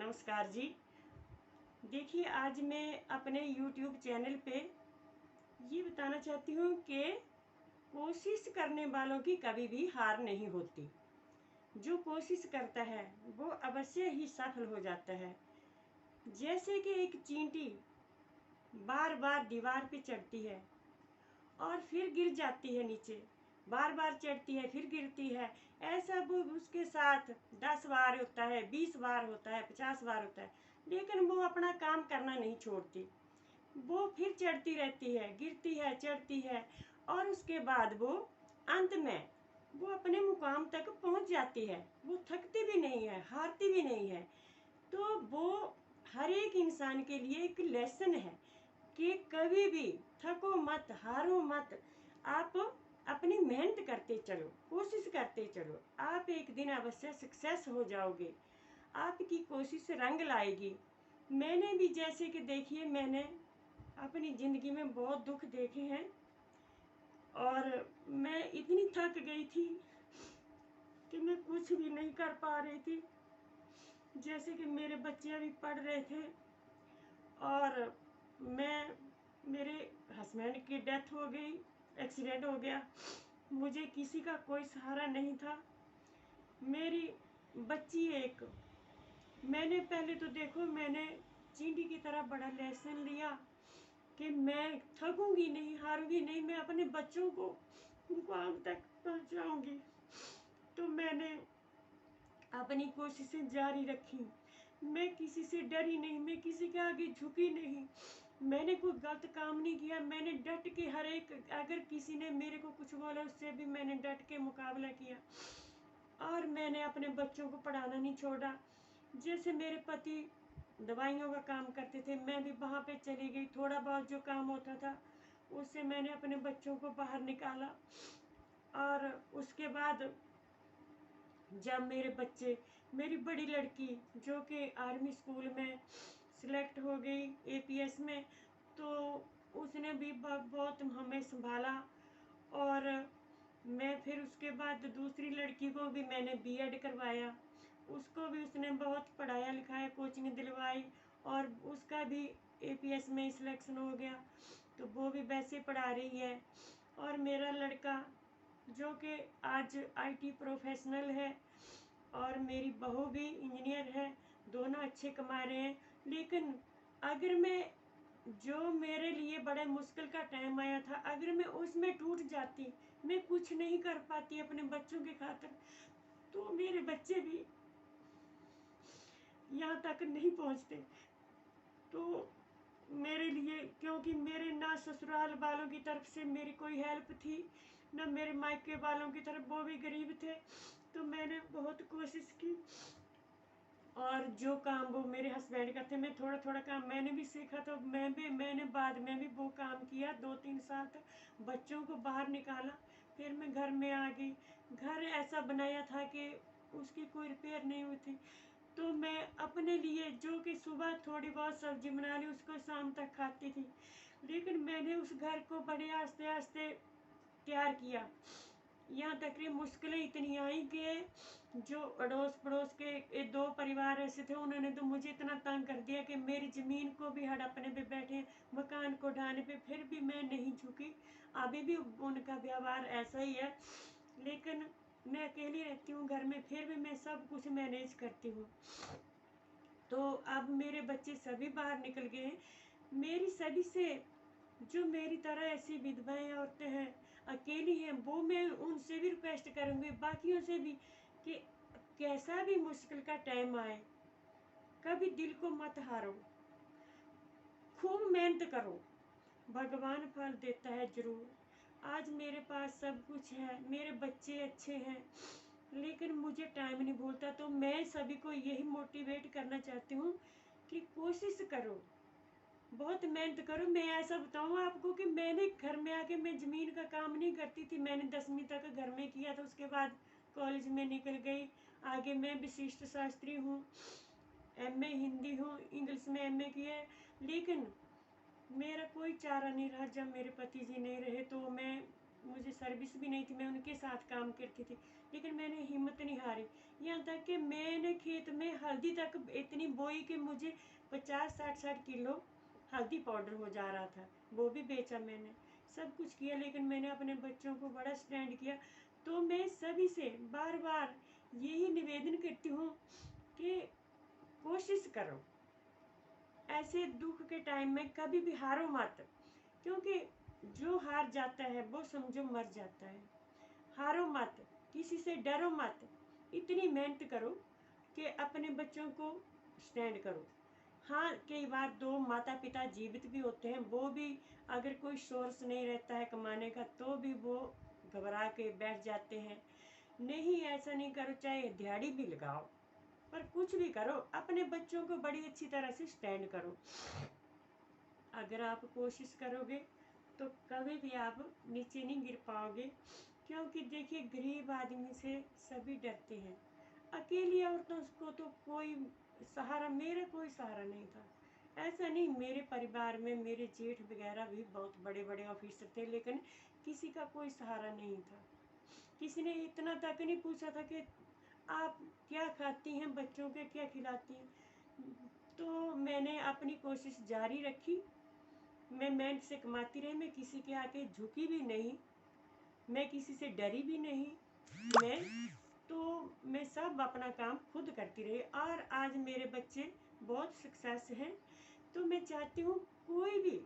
नमस्कार जी। देखिए, आज मैं अपने YouTube चैनल पे ये बताना चाहती हूँ कि कोशिश करने वालों की कभी भी हार नहीं होती। जो कोशिश करता है वो अवश्य ही सफल हो जाता है। जैसे कि एक चींटी बार बार दीवार पे चढ़ती है और फिर गिर जाती है नीचे, बार बार चढ़ती है फिर गिरती है। ऐसा वो उसके साथ 10 बार होता है, 20 बार होता है, 50 बार होता है, लेकिन वो अपना काम करना नहीं छोड़ती। वो फिर चढ़ती रहती है, गिरती है, चढ़ती है, और उसके बाद वो अंत में वो अपने मुकाम तक पहुंच जाती है। वो थकती भी नहीं है, हारती भी नहीं है। तो वो हर एक इंसान के लिए एक लेसन है कि कभी भी थको मत, हारो मत। आप अपनी मेहनत करते चलो, कोशिश करते चलो, आप एक दिन अवश्य सक्सेस हो जाओगे। आपकी कोशिश रंग लाएगी। मैंने भी जैसे कि देखिए, मैंने अपनी ज़िंदगी में बहुत दुख देखे हैं और मैं इतनी थक गई थी कि मैं कुछ भी नहीं कर पा रही थी। जैसे कि मेरे बच्चे अभी पढ़ रहे थे और मैं मेरे हस्बैंड की डेथ हो गई, एक्सीडेंट हो गया। मुझे किसी का कोई सहारा नहीं था। मेरी बच्ची एक, मैंने पहले तो देखो, मैंने चींटी की तरह बड़ा लेसन लिया कि मैं थकूंगी नहीं, हारूंगी नहीं, मैं अपने बच्चों को मुकाम तक पहुंचाऊंगी। तो मैंने अपनी कोशिशें जारी रखी। मैं किसी से डरी नहीं, मैं किसी के आगे झुकी नहीं। मैंने कोई गलत काम नहीं किया। मैंने डट के हर एक, अगर किसी ने मेरे को कुछ बोला उससे भी मैंने डट के मुकाबला किया और मैंने अपने बच्चों को पढ़ाना नहीं छोड़ा। जैसे मेरे पति दवाइयों का काम करते थे, मैं भी वहाँ पे चली गई। थोड़ा बहुत जो काम होता था उससे मैंने अपने बच्चों को बाहर निकाला। और उसके बाद जब मेरे बच्चे, मेरी बड़ी लड़की जो कि आर्मी स्कूल में सिलेक्ट हो गई एपीएस में, तो उसने भी बहुत हमें संभाला। और मैं फिर उसके बाद दूसरी लड़की को भी मैंने बीएड करवाया। उसको भी उसने बहुत पढ़ाया लिखाया, कोचिंग दिलवाई, और उसका भी एपीएस में सिलेक्शन हो गया, तो वो भी वैसे पढ़ा रही है। और मेरा लड़का जो कि आज आईटी प्रोफेशनल है, और मेरी बहू भी इंजीनियर है। दोनों अच्छे कमा रहे हैं। लेकिन अगर मैं, जो मेरे लिए बड़े मुश्किल का टाइम आया था, अगर मैं उसमें टूट जाती, मैं कुछ नहीं कर पाती अपने बच्चों के खातिर, तो मेरे बच्चे भी यहाँ तक नहीं पहुँचते। तो मेरे लिए, क्योंकि मेरे ना ससुराल वालों की तरफ से मेरी कोई हेल्प थी, ना मेरे मायके वालों की तरफ, वो भी गरीब थे। तो मैंने बहुत कोशिश की, और जो काम वो मेरे हस्बैंड करते, मैं थोड़ा थोड़ा काम मैंने भी सीखा। तो मैंने बाद में भी वो काम किया 2-3 साल तक, बच्चों को बाहर निकाला। फिर मैं घर में आ गई। घर ऐसा बनाया था कि उसकी कोई रिपेयर नहीं हुई थी। तो मैं अपने लिए, जो कि सुबह थोड़ी बहुत सब्जी बना ली, उसको शाम तक खाती थी। लेकिन मैंने उस घर को बड़े आस्ते आस्ते तैयार किया। यहाँ तक कि मुश्किलें इतनी आई कि जो अड़ोस पड़ोस के दो परिवार ऐसे थे, उन्होंने तो मुझे इतना तंग कर दिया कि मेरी ज़मीन को भी हड़पने पे बैठे, मकान को ढाने पे, फिर भी मैं नहीं झुकी। अभी भी उनका व्यवहार ऐसा ही है। लेकिन मैं अकेली रहती हूँ घर में, फिर भी मैं सब कुछ मैनेज करती हूँ। तो अब मेरे बच्चे सभी बाहर निकल गए हैं। मेरी सभी से, जो मेरी तरह ऐसी विधवाएं औरतें हैं, अकेली हैं, वो मैं उनसे भी रिक्वेस्ट करूँगी, बाकियों से भी, कि कैसा भी मुश्किल का टाइम आए, कभी दिल को मत हारो, खूब मेहनत करो, भगवान फल देता है ज़रूर। आज मेरे पास सब कुछ है, मेरे बच्चे अच्छे हैं, लेकिन मुझे टाइम नहीं भूलता। तो मैं सभी को यही मोटिवेट करना चाहती हूँ कि कोशिश करो, बहुत मेहनत करो। मैं ऐसा बताऊँ आपको कि मैंने घर में आके, मैं ज़मीन का काम नहीं करती थी। मैंने 10वीं तक घर में किया था, उसके बाद कॉलेज में निकल गई। आगे मैं विशिष्ट शास्त्री हूँ, एमए हिंदी हूँ, इंग्लिश में एमए की है। लेकिन मेरा कोई चारा नहीं रहा। जब मेरे पति जी नहीं रहे तो मुझे सर्विस भी नहीं थी, मैं उनके साथ काम करती थी। लेकिन मैंने हिम्मत नहीं हारी। यहाँ तक कि मैंने खेत में हल्दी तक इतनी बोई कि मुझे 50-60 किलो हल्दी पाउडर हो जा रहा था, वो भी बेचा मैंने। सब कुछ किया, लेकिन मैंने अपने बच्चों को बड़ा स्टैंड किया। तो मैं सभी से बार बार यही निवेदन करती हूँ कि कोशिश करो, ऐसे दुख के टाइम में कभी भी हारो मत, क्योंकि जो हार जाता है वो समझो मर जाता है। हारो मत, किसी से डरो मत, इतनी मेहनत करो कि अपने बच्चों को स्टैंड करो। हाँ, कई बार दो माता पिता जीवित भी होते हैं, वो भी अगर कोई सोर्स नहीं रहता है कमाने का तो भी वो घबरा के बैठ जाते हैं। नहीं, ऐसा नहीं करो, चाहे दिहाड़ी भी लगाओ, पर कुछ भी करो, अपने बच्चों को बड़ी अच्छी तरह से स्टैंड करो। अगर आप कोशिश करोगे तो कभी भी आप नीचे नहीं गिर पाओगे, क्योंकि देखिए गरीब आदमी से सभी डरते हैं। अकेली औरतों को तो कोई सहारा, मेरा कोई सहारा नहीं था। ऐसा नहीं, मेरे परिवार में मेरे जेठ वगैरह भी बहुत बड़े बड़े ऑफिसर थे, लेकिन किसी का कोई सहारा नहीं था। किसी ने इतना तक नहीं पूछा था कि आप क्या खाती हैं, बच्चों के क्या खिलाती हैं। तो मैंने अपनी कोशिश जारी रखी, मैं मेहनत से कमाती रही, मैं किसी के आगे झुकी भी नहीं, मैं किसी से डरी भी नहीं। मैं तो मैं सब अपना काम खुद करती रही, और आज मेरे बच्चे बहुत सक्सेस हैं। तो मैं चाहती हूँ कोई भी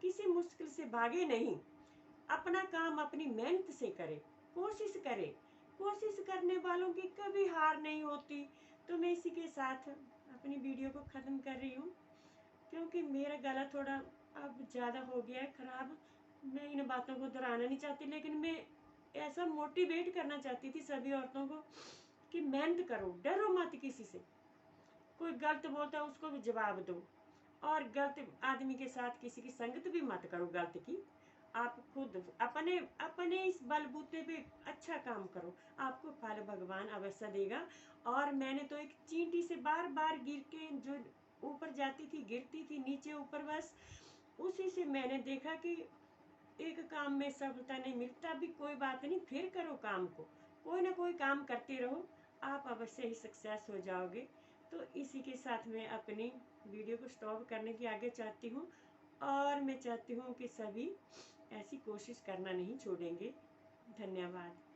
किसी मुश्किल से भागे नहीं, अपना काम अपनी मेहनत से करे, कोशिश करे। कोशिश करने वालों की कभी हार नहीं होती। तो मैं इसी के साथ अपनी वीडियो को ख़त्म कर रही हूँ, क्योंकि मेरा गला थोड़ा अब ज़्यादा हो गया है ख़राब। मैं इन बातों को दोहराना नहीं चाहती, लेकिन मैं ऐसा मोटिवेट करना चाहती थी सभी औरतों को कि मेहनत करो, डरो मत किसी से। कोई गलत बोलता है उसको भी जवाब दो, और गलत आदमी के साथ किसी की संगत भी मत करो गलत की। आप खुद अपने अपने इस बलबूते पे अच्छा काम करो, आपको फल भगवान अवश्य देगा। और मैंने तो एक चींटी से बार बार गिर के जो ऊपर जाती थी, गिरती थी नीचे ऊपर, बस उसी से मैंने देखा कि एक काम में सफलता नहीं मिलता, भी कोई बात नहीं, फिर करो काम को, कोई ना कोई काम करते रहो, आप अवश्य ही सक्सेस हो जाओगे। तो इसी के साथ मैं अपनी वीडियो को स्टॉप करने की आगे चाहती हूँ, और मैं चाहती हूँ कि सभी ऐसी कोशिश करना नहीं छोड़ेंगे। धन्यवाद।